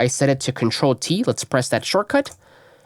I set it to Control T. Let's press that shortcut.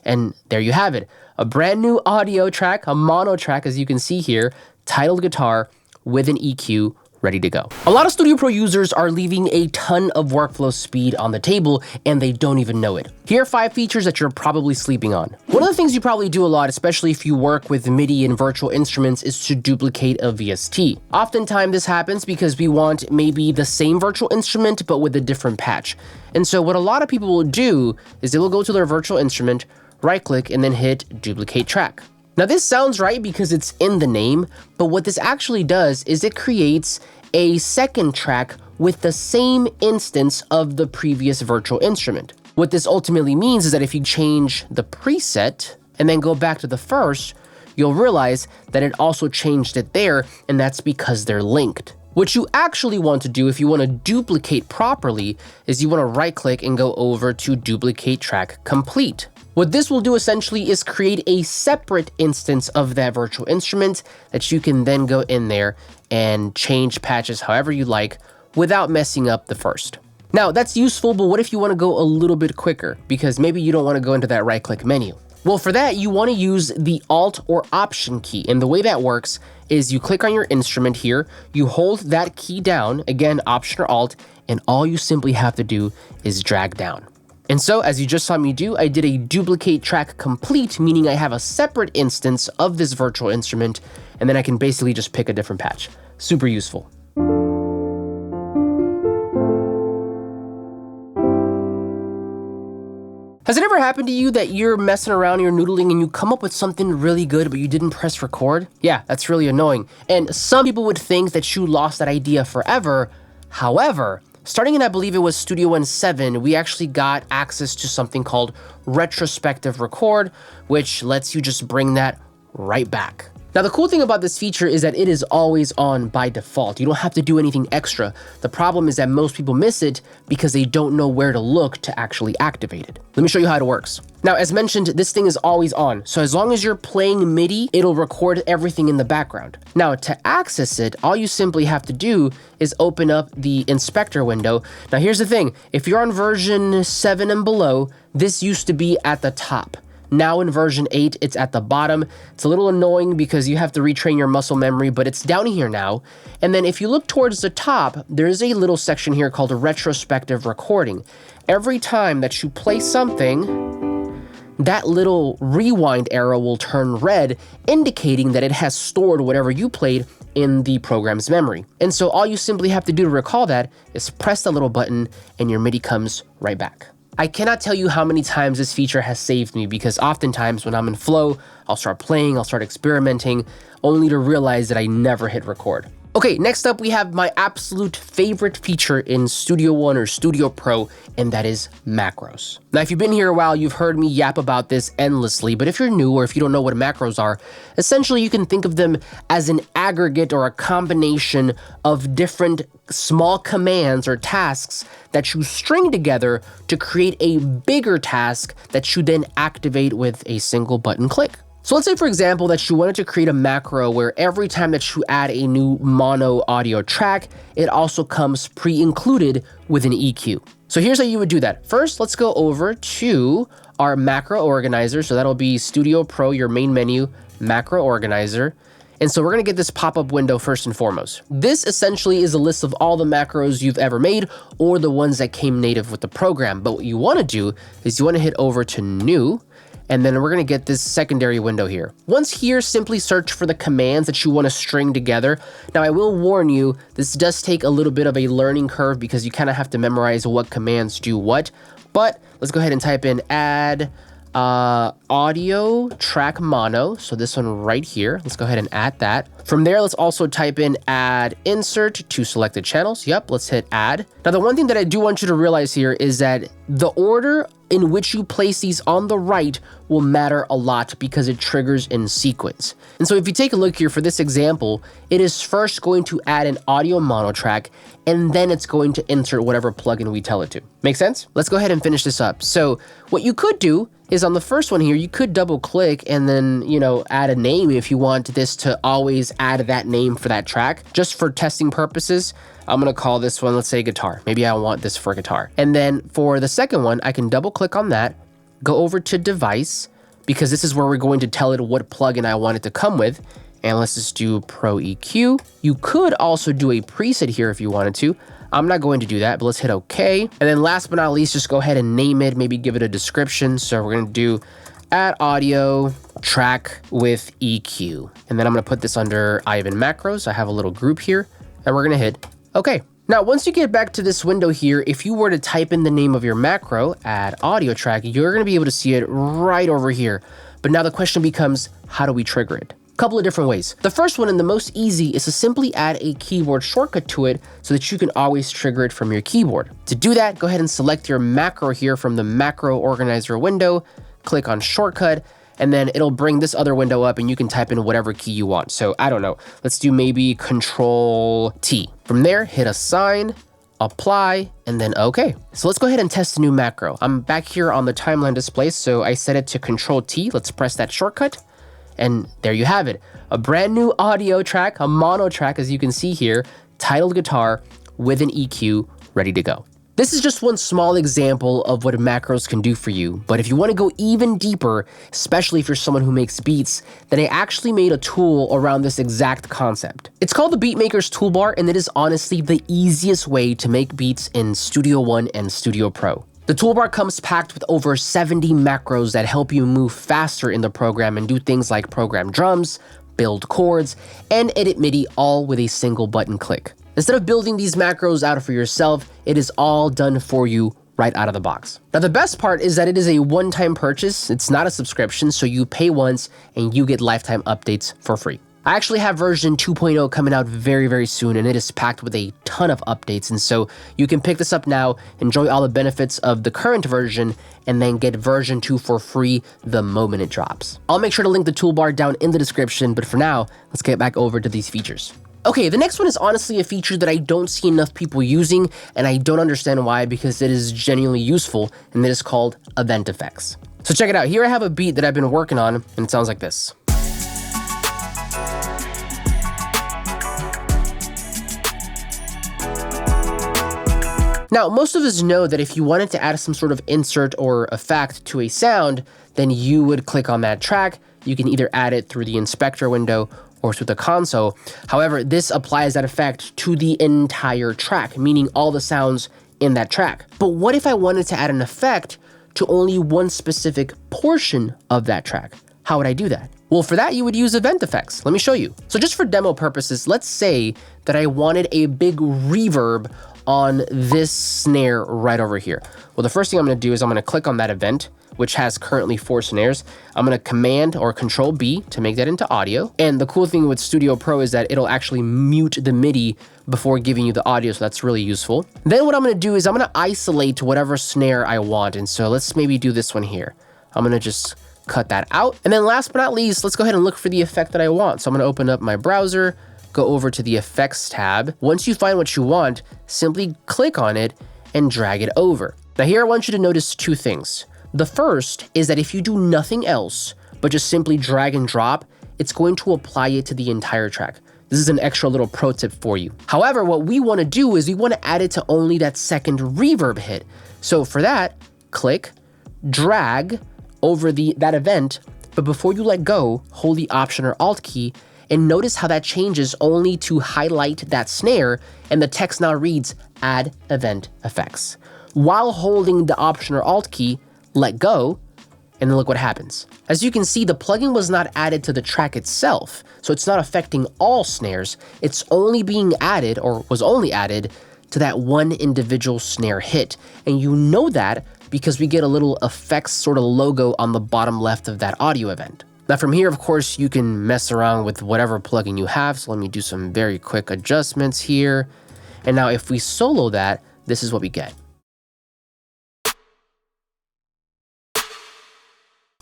And there you have it. A brand new audio track, a mono track, as you can see here, titled guitar with an EQ ready to go. A lot of Studio Pro users are leaving a ton of workflow speed on the table and they don't even know it. Here are 5 features that you're probably sleeping on. One of the things you probably do a lot, especially if you work with MIDI and virtual instruments, is to duplicate a VST. Oftentimes this happens because we want maybe the same virtual instrument but with a different patch. And so what a lot of people will do is they will go to their virtual instrument, right-click, and then hit Duplicate Track. Now this sounds right because it's in the name, but what this actually does is it creates a second track with the same instance of the previous virtual instrument. What this ultimately means is that if you change the preset and then go back to the first, you'll realize that it also changed it there, and that's because they're linked. What you actually want to do if you want to duplicate properly is you want to right-click and go over to Duplicate Track Complete. What this will do essentially is create a separate instance of that virtual instrument that you can then go in there and change patches however you like without messing up the first. Now that's useful, but what if you want to go a little bit quicker? Because maybe you don't want to go into that right-click menu. Well, for that, you want to use the Alt or Option key. And the way that works is you click on your instrument here, you hold that key down, again, Option or Alt, and all you simply have to do is drag down. And so, as you just saw me do, I did a Duplicate Track Complete, meaning I have a separate instance of this virtual instrument, and then I can basically just pick a different patch. Super useful. Has it ever happened to you that you're messing around, you're noodling, and you come up with something really good, but you didn't press record? Yeah, that's really annoying. And some people would think that you lost that idea forever. However, starting in, I believe it was Studio One 7, we actually got access to something called Retrospective Record, which lets you just bring that right back. Now, the cool thing about this feature is that it is always on by default. You don't have to do anything extra. The problem is that most people miss it because they don't know where to look to actually activate it. Let me show you how it works. Now, as mentioned, this thing is always on. So as long as you're playing MIDI, it'll record everything in the background. Now, to access it, all you simply have to do is open up the inspector window. Now, here's the thing. If you're on version 7 and below, this used to be at the top. Now in version 8, it's at the bottom. It's a little annoying because you have to retrain your muscle memory, but it's down here now. And then if you look towards the top, there's a little section here called Retrospective Recording. Every time that you play something, that little rewind arrow will turn red, indicating that it has stored whatever you played in the program's memory. And so all you simply have to do to recall that is press the little button and your MIDI comes right back. I cannot tell you how many times this feature has saved me because oftentimes when I'm in flow, I'll start playing, I'll start experimenting, only to realize that I never hit record. Okay, next up we have my absolute favorite feature in Studio One or Studio Pro, and that is macros. Now, if you've been here a while, you've heard me yap about this endlessly, but if you're new or if you don't know what macros are, essentially you can think of them as an aggregate or a combination of different small commands or tasks that you string together to create a bigger task that you then activate with a single button click. So let's say, for example, that you wanted to create a macro where every time that you add a new mono audio track, it also comes pre-included with an EQ. So here's how you would do that. First, let's go over to our macro organizer. So that'll be Studio Pro, your main menu, macro organizer. And so we're gonna get this pop-up window first and foremost. This essentially is a list of all the macros you've ever made or the ones that came native with the program. But what you wanna do is you wanna hit over to New, and then we're gonna get this secondary window here. Once here, simply search for the commands that you wanna string together. Now, I will warn you, this does take a little bit of a learning curve because you kinda have to memorize what commands do what, but let's go ahead and type in add audio track mono. So this one right here, let's go ahead and add that. From there, let's also type in add insert to selected channels. Yep, let's hit add. Now, the one thing that I do want you to realize here is that the order in which you place these on the right will matter a lot because it triggers in sequence. And so if you take a look here for this example, it is first going to add an audio mono track, and then it's going to insert whatever plugin we tell it to. Make sense? Let's go ahead and finish this up. So what you could do is on the first one here, you could double click and then, you know, add a name if you want this to always add that name for that track. Just for testing purposes, I'm gonna call this one, let's say guitar. Maybe I want this for guitar. And then for the second one, I can double click on that, go over to device, because this is where we're going to tell it what plugin I want it to come with. And let's just do Pro EQ. You could also do a preset here if you wanted to. I'm not going to do that, but let's hit OK. And then last but not least, just go ahead and name it, maybe give it a description. So we're gonna do add audio track with EQ. And then I'm gonna put this under Ivan macros. I have a little group here and we're gonna hit OK. Now, once you get back to this window here, if you were to type in the name of your macro, add audio track, you're gonna be able to see it right over here. But now the question becomes, how do we trigger it? Couple of different ways. The first one and the most easy is to simply add a keyboard shortcut to it so that you can always trigger it from your keyboard. To do that, go ahead and select your macro here from the macro organizer window, click on shortcut, and then it'll bring this other window up and you can type in whatever key you want. So I don't know, let's do maybe Control T. From there, hit assign, apply, and then OK. So let's go ahead and test the new macro. I'm back here on the timeline display, so I set it to Control T. Let's press that shortcut. And there you have it, a brand new audio track, a mono track, as you can see here, titled guitar with an EQ ready to go. This is just one small example of what macros can do for you, but if you want to go even deeper, especially if you're someone who makes beats, then I actually made a tool around this exact concept. It's called the Beatmaker's Toolbar, and it is honestly the easiest way to make beats in Studio One and Studio Pro. The toolbar comes packed with over 70 macros that help you move faster in the program and do things like program drums, build chords, and edit MIDI all with a single button click. Instead of building these macros out for yourself, it is all done for you right out of the box. Now, the best part is that it is a one-time purchase. It's not a subscription, so you pay once and you get lifetime updates for free. I actually have version 2.0 coming out very, very soon, and it is packed with a ton of updates. And so you can pick this up now, enjoy all the benefits of the current version, and then get version 2 for free the moment it drops. I'll make sure to link the toolbar down in the description, but for now, let's get back over to these features. Okay, the next one is honestly a feature that I don't see enough people using, and I don't understand why, because it is genuinely useful, and it is called event effects. So check it out. Here I have a beat that I've been working on, and it sounds like this. Now, most of us know that if you wanted to add some sort of insert or effect to a sound, then you would click on that track. You can either add it through the inspector window or through the console. However, this applies that effect to the entire track, meaning all the sounds in that track. But what if I wanted to add an effect to only one specific portion of that track? How would I do that? Well, for that, you would use event effects. Let me show you. So just for demo purposes, let's say that I wanted a big reverb on this snare right over here. Well, the first thing I'm gonna do is I'm gonna click on that event, which has currently 4 snares. I'm gonna Command or Control B to make that into audio. And the cool thing with Studio Pro is that it'll actually mute the MIDI before giving you the audio, so that's really useful. Then what I'm gonna do is I'm gonna isolate whatever snare I want. And so let's maybe do this one here. I'm gonna just cut that out. And then last but not least, let's go ahead and look for the effect that I want. So I'm gonna open up my browser, go over to the effects tab. Once you find what you want, simply click on it and drag it over. Now here I want you to notice 2 things. The first is that if you do nothing else, but just simply drag and drop, it's going to apply it to the entire track. This is an extra little pro tip for you. However, what we wanna do is we wanna add it to only that second reverb hit. So for that, click, drag over that event, but before you let go, hold the Option or Alt key, and notice how that changes only to highlight that snare, and the text now reads Add Event Effects. While holding the Option or Alt key, let go, and then look what happens. As you can see, the plugin was not added to the track itself, so it's not affecting all snares. It's only being added, or was only added, to that one individual snare hit. And you know that because we get a little effects sort of logo on the bottom left of that audio event. Now from here, of course, you can mess around with whatever plugin you have. So let me do some very quick adjustments here. And now if we solo that, this is what we get.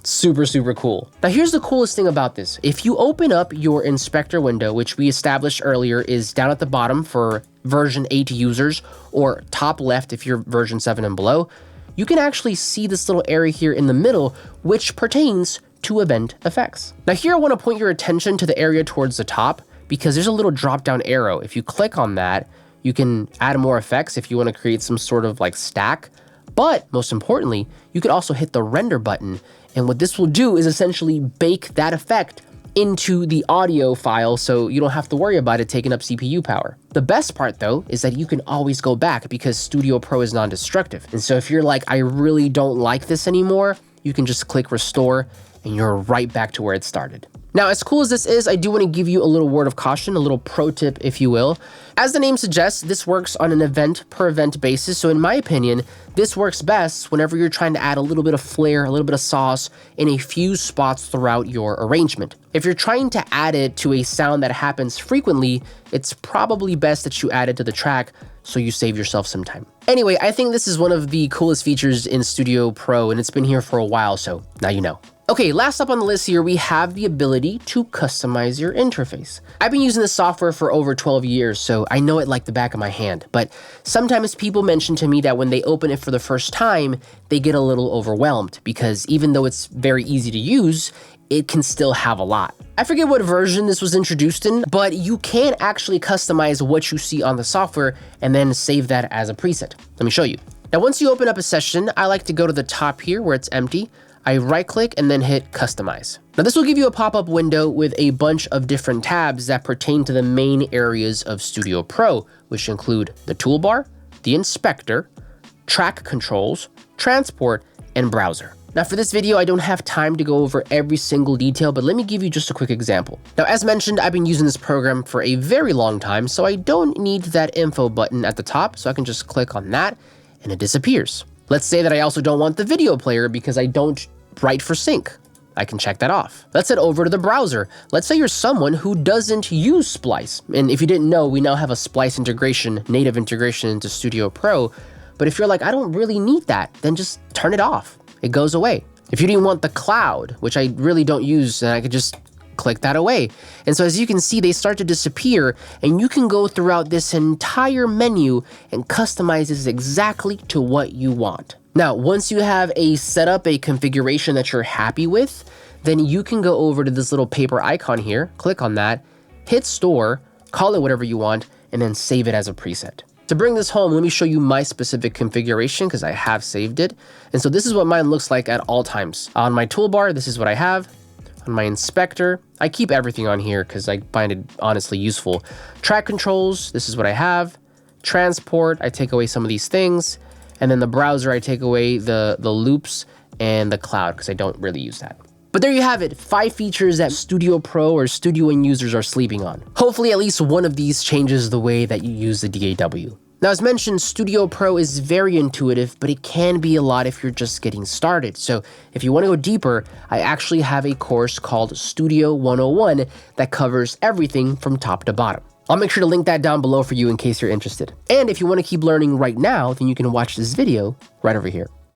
Super, super cool. Now here's the coolest thing about this. If you open up your inspector window, which we established earlier is down at the bottom for version 8 users, or top left if you're version 7 and below, you can actually see this little area here in the middle, which pertains to event effects. Now here I want to point your attention to the area towards the top because there's a little drop down arrow. If you click on that, you can add more effects if you want to create some sort of like stack. But most importantly, you could also hit the render button. And what this will do is essentially bake that effect into the audio file so you don't have to worry about it taking up CPU power. The best part though is that you can always go back because Studio Pro is non-destructive. And so if you're like, I really don't like this anymore, you can just click restore and you're right back to where it started. Now, as cool as this is, I do want to give you a little word of caution, a little pro tip, if you will. As the name suggests, this works on an event per event basis. So in my opinion, this works best whenever you're trying to add a little bit of flair, a little bit of sauce in a few spots throughout your arrangement. If you're trying to add it to a sound that happens frequently, it's probably best that you add it to the track so you save yourself some time. Anyway, I think this is one of the coolest features in Studio Pro, and it's been here for a while, so now you know. Okay, last up on the list here, we have the ability to customize your interface. I've been using this software for over 12 years, so I know it like the back of my hand, but sometimes people mention to me that when they open it for the first time, they get a little overwhelmed because even though it's very easy to use, it can still have a lot. I forget what version this was introduced in, but you can actually customize what you see on the software and then save that as a preset. Let me show you. Now, once you open up a session, I like to go to the top here where it's empty. I right click and then hit customize. Now this will give you a pop-up window with a bunch of different tabs that pertain to the main areas of Studio Pro, which include the toolbar, the inspector, track controls, transport, and browser. Now for this video, I don't have time to go over every single detail, but let me give you just a quick example. Now, as mentioned, I've been using this program for a very long time, so I don't need that info button at the top, so I can just click on that and it disappears. Let's say that I also don't want the video player because I don't write for sync. I can check that off. Let's head over to the browser. Let's say you're someone who doesn't use Splice. And if you didn't know, we now have a Splice integration, native integration into Studio Pro. But if you're like, I don't really need that, then just turn it off. It goes away. If you didn't want the cloud, which I really don't use, then I could just click that away. And so as you can see, they start to disappear and you can go throughout this entire menu and customize this exactly to what you want. Now, once you have a setup, a configuration that you're happy with, then you can go over to this little paper icon here, click on that, hit store, call it whatever you want, and then save it as a preset. To bring this home, let me show you my specific configuration because I have saved it. And so this is what mine looks like at all times. On my toolbar, this is what I have. On my inspector, I keep everything on here because I find it honestly useful. Track controls, this is what I have. Transport, I take away some of these things. And then the browser, I take away the loops and the cloud because I don't really use that. But there you have it, 5 features that Studio Pro or Studio Win users are sleeping on. Hopefully at least one of these changes the way that you use the DAW. Now, as mentioned, Studio Pro is very intuitive, but it can be a lot if you're just getting started. So if you want to go deeper, I actually have a course called Studio 101 that covers everything from top to bottom. I'll make sure to link that down below for you in case you're interested. And if you want to keep learning right now, then you can watch this video right over here.